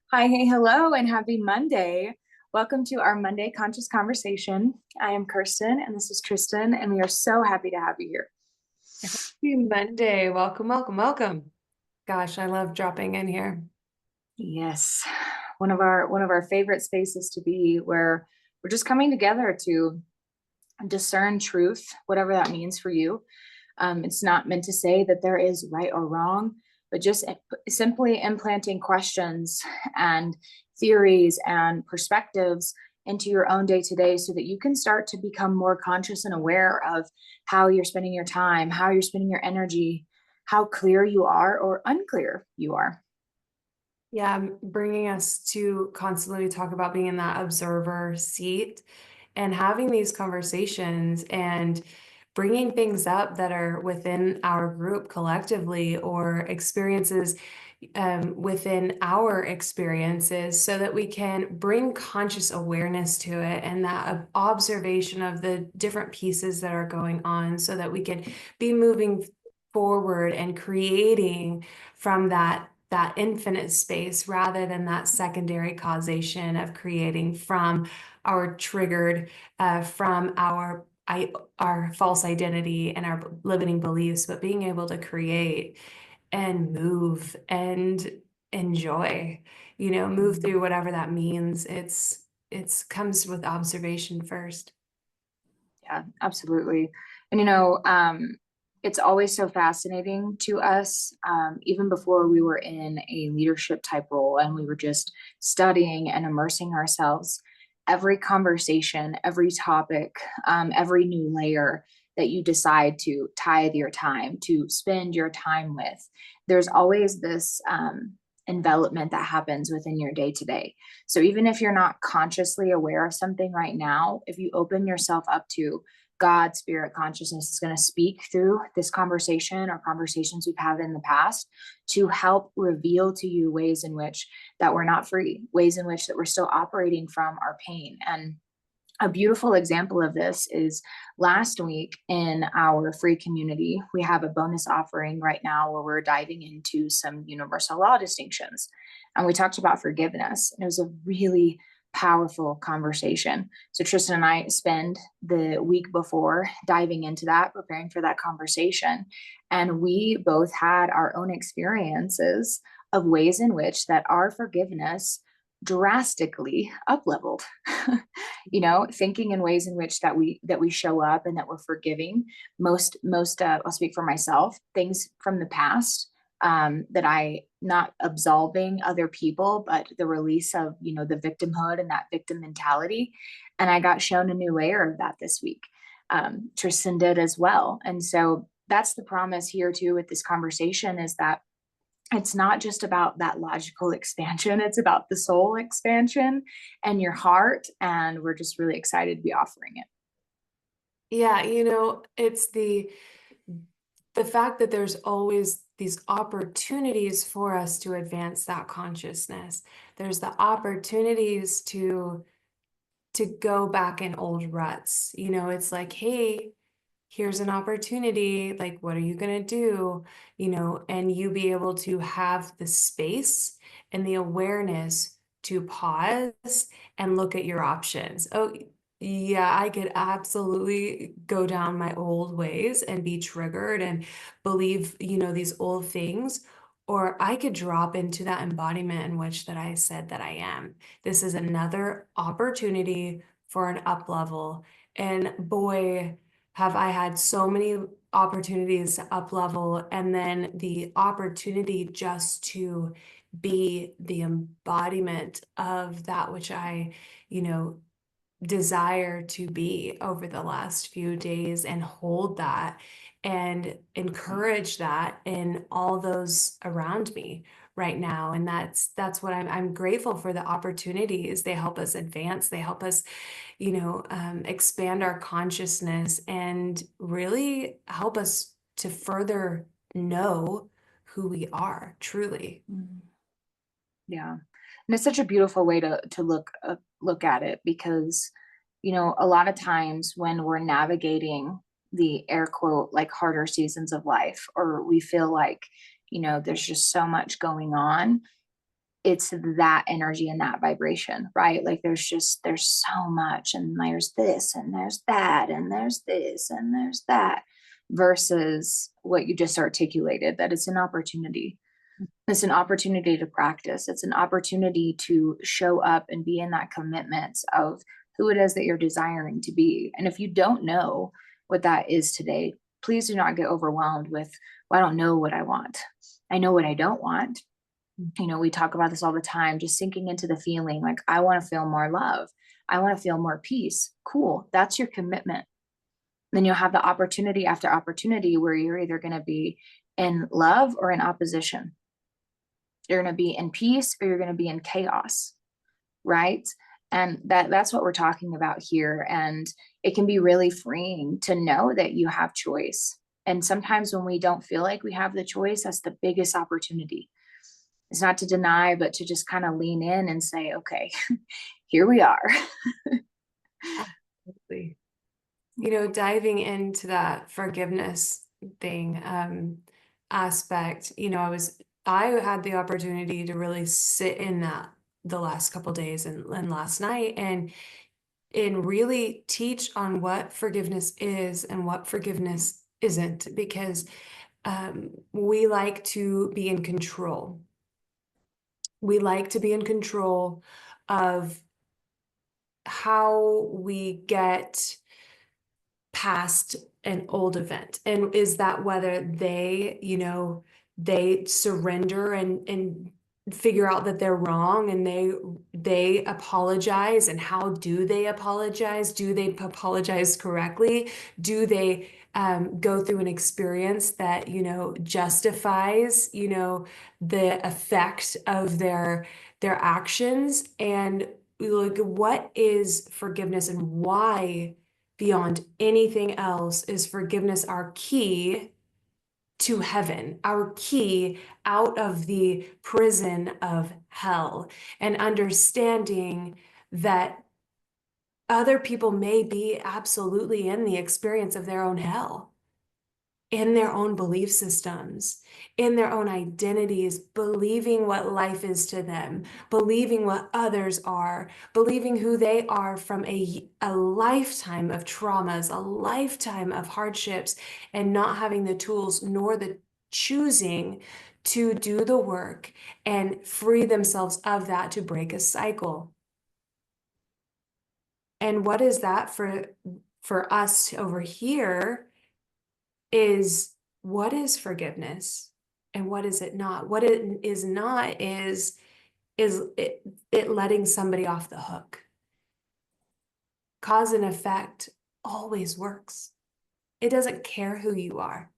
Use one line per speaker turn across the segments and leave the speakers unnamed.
Hi, hey, hello, and happy Monday. Welcome to our Monday Conscious Conversation. I am Kirsten, and this is Tristan, and we are so happy to have you here.
Happy Monday. Welcome, welcome, welcome. Gosh, I love dropping in here.
Yes, one of our favorite spaces to be, where we're just coming together to discern truth, whatever that means for you. It's not meant to say that there is right or wrong, but just simply implanting questions and theories and perspectives into your own day to day so that you can start to become more conscious and aware of how you're spending your time, how you're spending your energy, how clear you are or unclear you are.
Yeah, bringing us to constantly talk about being in that observer seat and having these conversations and bringing things up that are within our group collectively or experiences within our experiences so that we can bring conscious awareness to it and that observation of the different pieces that are going on so that we can be moving forward and creating from that infinite space rather than that secondary causation of creating from our triggered from our false identity and our limiting beliefs, but being able to create and move and enjoy, move through whatever that means. It's comes with observation first.
Yeah, absolutely. And it's always so fascinating to us, even before we were in a leadership type role and we were just studying and immersing ourselves. Every conversation, every topic, every new layer that you decide to tithe your time, to spend your time with, there's always this envelopment that happens within your day to day. So even if you're not consciously aware of something right now, if you open yourself up to God, spirit, consciousness is going to speak through this conversation or conversations we've had in the past to help reveal to you ways in which that we're not free, ways in which that we're still operating from our pain. And a beautiful example of this is last week in our free community. We have a bonus offering right now where we're diving into some universal law distinctions. And we talked about forgiveness. And it was a really powerful conversation. So Tristan and I spend the week before diving into that, preparing for that conversation. And we both had our own experiences of ways in which that our forgiveness drastically up leveled. Thinking in ways in which that we show up and that we're forgiving. Most I'll speak for myself, things from the past, that I not absolving other people, but the release of the victimhood and that victim mentality. And I got shown a new layer of that this week. Tristan did as well. And so that's the promise here too with this conversation, is that it's not just about that logical expansion, it's about the soul expansion and your heart. And we're just really excited to be offering it.
Yeah, it's the fact that there's always these opportunities for us to advance that consciousness. There's the opportunities to go back in old ruts. It's like, hey, here's an opportunity. Like, what are you going to do? And you be able to have the space and the awareness to pause and look at your options. Oh, yeah, I could absolutely go down my old ways and be triggered and believe, these old things. Or I could drop into that embodiment in which that I said that I am. This is another opportunity for an up level. And boy, have I had so many opportunities to up level, and then the opportunity just to be the embodiment of that which I, you know, desire to be over the last few days and hold that and encourage that in all those around me right now. And that's what I'm grateful for. The opportunities, they help us advance, they help us, expand our consciousness and really help us to further know who we are truly.
Mm. Yeah. And it's such a beautiful way to look at it, because a lot of times when we're navigating the air quote like harder seasons of life, or we feel like there's just so much going on, it's that energy and that vibration, right? Like there's so much, and there's this and there's that and there's this and there's that, versus what you just articulated, that it's an opportunity. It's an opportunity to practice. It's an opportunity to show up and be in that commitment of who it is that you're desiring to be. And if you don't know what that is today, please do not get overwhelmed with, well, I don't know what I want. I know what I don't want. We talk about this all the time, just sinking into the feeling like, I want to feel more love. I want to feel more peace. Cool. That's your commitment. Then you'll have the opportunity after opportunity where you're either going to be in love or in opposition. You're going to be in peace or you're going to be in chaos, right? And that's what we're talking about here. And it can be really freeing to know that you have choice. And sometimes when we don't feel like we have the choice, that's the biggest opportunity. It's not to deny, but to just kind of lean in and say, okay, here we are.
Absolutely. Diving into that forgiveness thing, aspect, I had the opportunity to really sit in that the last couple days and last night and really teach on what forgiveness is and what forgiveness isn't, because we like to be in control. We like to be in control of how we get past an old event. And is that whether they surrender and figure out that they're wrong, and they apologize, and how do they apologize? Do they apologize correctly? Do they go through an experience that justifies the effect of their actions? And like, what is forgiveness, and why, beyond anything else, is forgiveness our key to heaven, our key out of the prison of hell? And understanding that other people may be absolutely in the experience of their own hell, in their own belief systems, in their own identities, believing what life is to them, believing what others are, believing who they are from a lifetime of traumas, a lifetime of hardships, and not having the tools nor the choosing to do the work and free themselves of that, to break a cycle. And what is that for us over here? Is, what is forgiveness and what is it not? What it is not is it letting somebody off the hook. Cause and effect always works. It doesn't care who you are.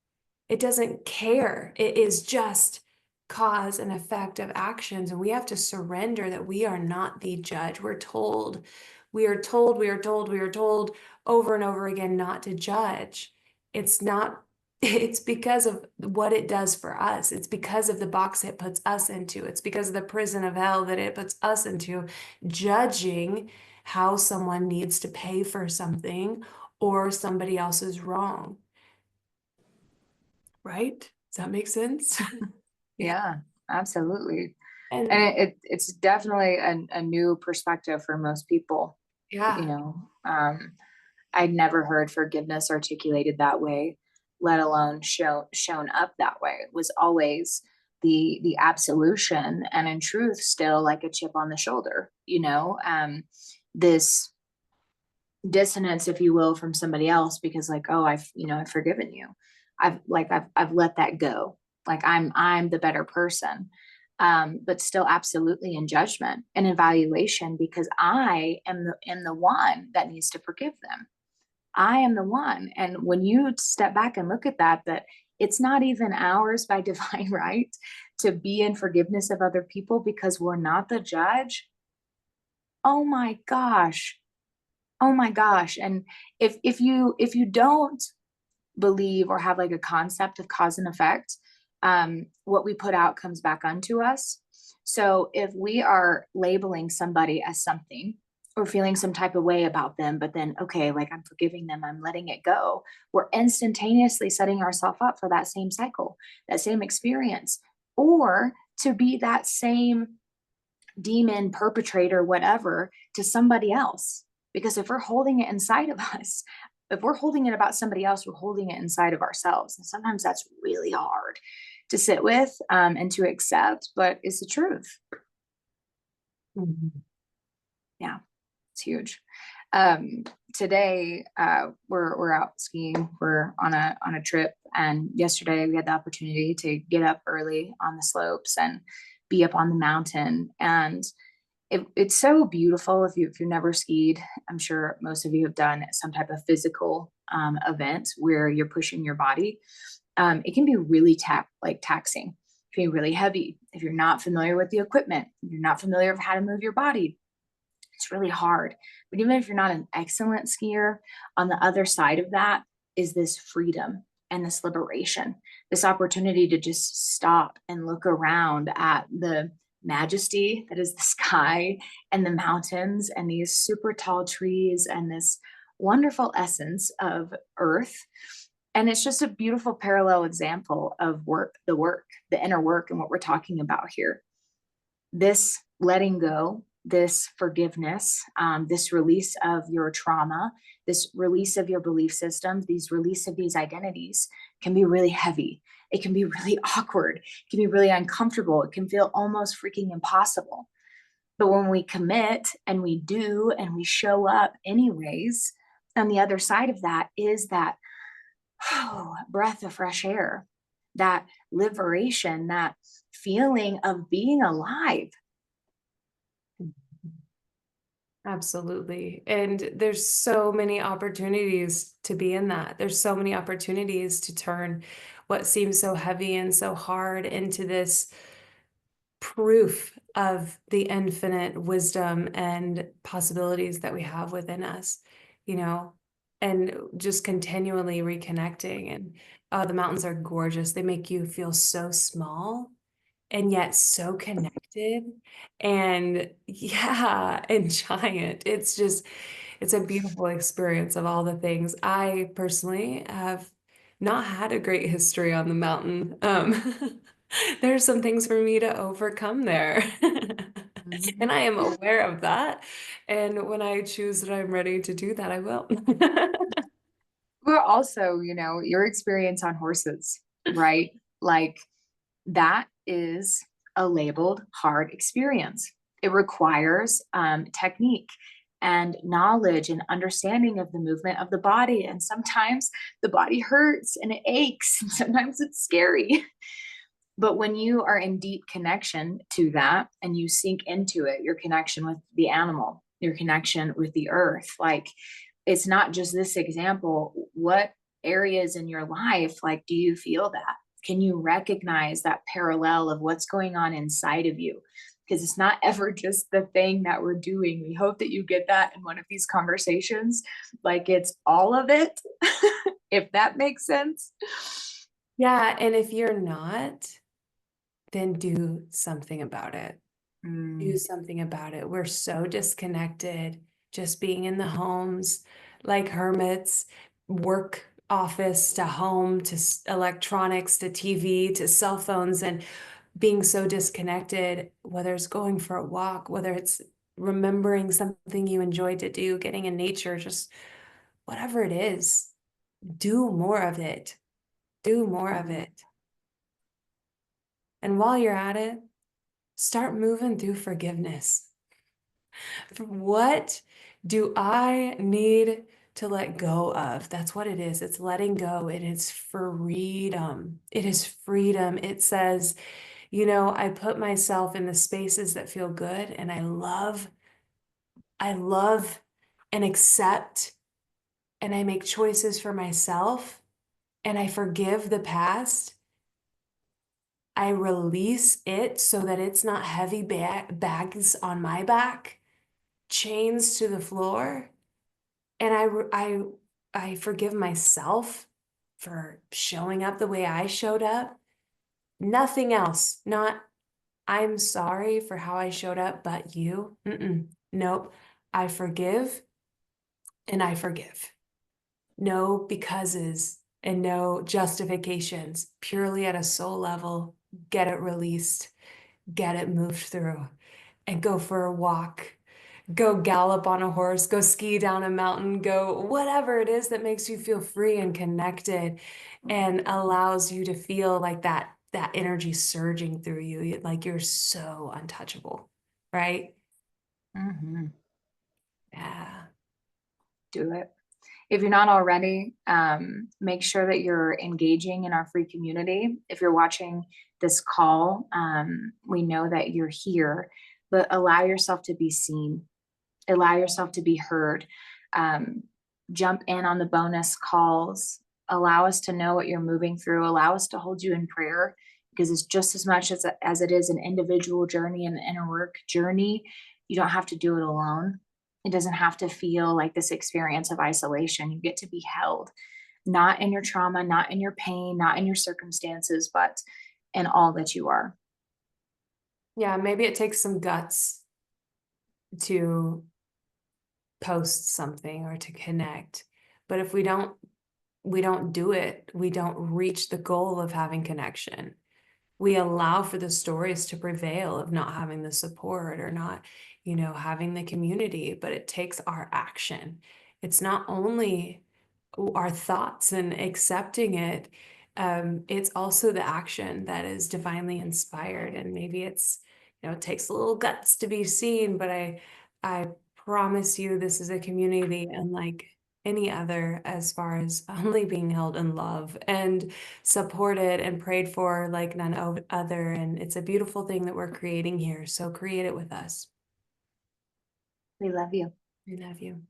It doesn't care. It is just cause and effect of actions. And we have to surrender that we are not the judge. We are told over and over again not to judge. It's not, it's because of what it does for us. It's because of the box it puts us into. It's because of the prison of hell that it puts us into, judging how someone needs to pay for something or somebody else is wrong. Right? Does that make sense?
Yeah, absolutely.
And
And it's definitely a new perspective for most people.
yeah,
I'd never heard forgiveness articulated that way, let alone shown up that way. It was always the absolution, and in truth, still like a chip on the shoulder, this dissonance, if you will, from somebody else, because like, oh, I've forgiven you. I've let that go. Like I'm the better person. But still absolutely in judgment and evaluation, because I am the one that needs to forgive them. I am the one. And when you step back and look at that it's not even ours by divine right to be in forgiveness of other people because we're not the judge. Oh my gosh. Oh my gosh. And if you don't believe or have like a concept of cause and effect, what we put out comes back onto us. So if we are labeling somebody as something or feeling some type of way about them, but then, okay, like I'm forgiving them, I'm letting it go, we're instantaneously setting ourselves up for that same cycle, that same experience, or to be that same demon perpetrator, whatever, to somebody else. Because if we're holding it inside of us, if we're holding it about somebody else, we're holding it inside of ourselves. And sometimes that's really hard to sit with, and to accept, but it's the truth.
Mhm.
Yeah, it's huge. Today, we're out skiing. We're on a trip, and yesterday we had the opportunity to get up early on the slopes and be up on the mountain. And it's so beautiful. If you've never skied, I'm sure most of you have done some type of physical event where you're pushing your body. It can be really taxing. It can be really heavy if you're not familiar with the equipment. If you're not familiar with how to move your body. It's really hard. But even if you're not an excellent skier, on the other side of that is this freedom and this liberation, this opportunity to just stop and look around at the majesty that is the sky and the mountains and these super tall trees and this wonderful essence of earth. And it's just a beautiful parallel example of the inner work, and what we're talking about here. This letting go, this forgiveness, this release of your trauma, this release of your belief systems, these release of these identities can be really heavy. It can be really awkward. It can be really uncomfortable. It can feel almost freaking impossible. But when we commit and we do and we show up anyways, on the other side of that is that breath of fresh air, that liberation, that feeling of being alive.
Absolutely. And there's so many opportunities to be in that. There's so many opportunities to turn what seems so heavy and so hard into this proof of the infinite wisdom and possibilities that we have within us, you know, and just continually reconnecting. And the mountains are gorgeous. They make you feel so small and yet so connected and yeah, and giant. It's a beautiful experience of all the things. I personally have not had a great history on the mountain. There's some things for me to overcome there. And I am aware of that. And when I choose that I'm ready to do that, I will.
Well, also, your experience on horses, right? Like that is a labeled hard experience. It requires technique and knowledge and understanding of the movement of the body. And sometimes the body hurts and it aches, and sometimes it's scary. But when you are in deep connection to that and you sink into it, your connection with the animal, your connection with the earth, like it's not just this example. What areas in your life, like, do you feel that? Can you recognize that parallel of what's going on inside of you? Because it's not ever just the thing that we're doing. We hope that you get that in one of these conversations. Like it's all of it, if that makes sense.
Yeah, and if you're not, then do something about it. Do
Mm,
something about it. We're so disconnected, just being in the homes like hermits, work office to home to electronics to TV to cell phones, and being so disconnected, whether it's going for a walk, whether it's remembering something you enjoyed to do, getting in nature, just whatever it is, do more of it. Do more of
mhm,
it. And while you're at it, start moving through forgiveness. What do I need to let go of? That's what it is. It's letting go. It is freedom. It is freedom. It says, I put myself in the spaces that feel good and I love and accept and I make choices for myself and I forgive the past. I release it so that it's not heavy bags on my back, chains to the floor. And I forgive myself for showing up the way I showed up. Nothing else. Not I'm sorry for how I showed up, but you. Nope. I forgive and I forgive. No becauses and no justifications. Purely at a soul level, get it released, get it moved through. and go for a walk, go gallop on a horse, go ski down a mountain, go whatever it is that makes you feel free and connected and allows you to feel like that energy surging through you, like you're so untouchable, right?
Mhm.
Yeah.
Do it. If you're not already, make sure that you're engaging in our free community. If you're watching this call, we know that you're here, but allow yourself to be seen, allow yourself to be heard. Um, Jump in on the bonus calls, allow us to know what you're moving through, allow us to hold you in prayer because it's just as much as it is an individual journey and an inner work journey. You don't have to do it alone. It doesn't have to feel like this experience of isolation. You get to be held, not in your trauma, not in your pain, not in your circumstances, but in all that you are.
Yeah, maybe it takes some guts to post something or to connect. But if we don't do it, we don't reach the goal of having connection. We allow for the stories to prevail of not having the support or not, having the community, but it takes our action. It's not only our thoughts and accepting it. It's also the action that is divinely inspired. And maybe it takes a little guts to be seen, but I promise you this is a community unlike any other as far as only being held in love and supported and prayed for like none other. And it's a beautiful thing that we're creating here. So create it with us.
We love you.
We love you.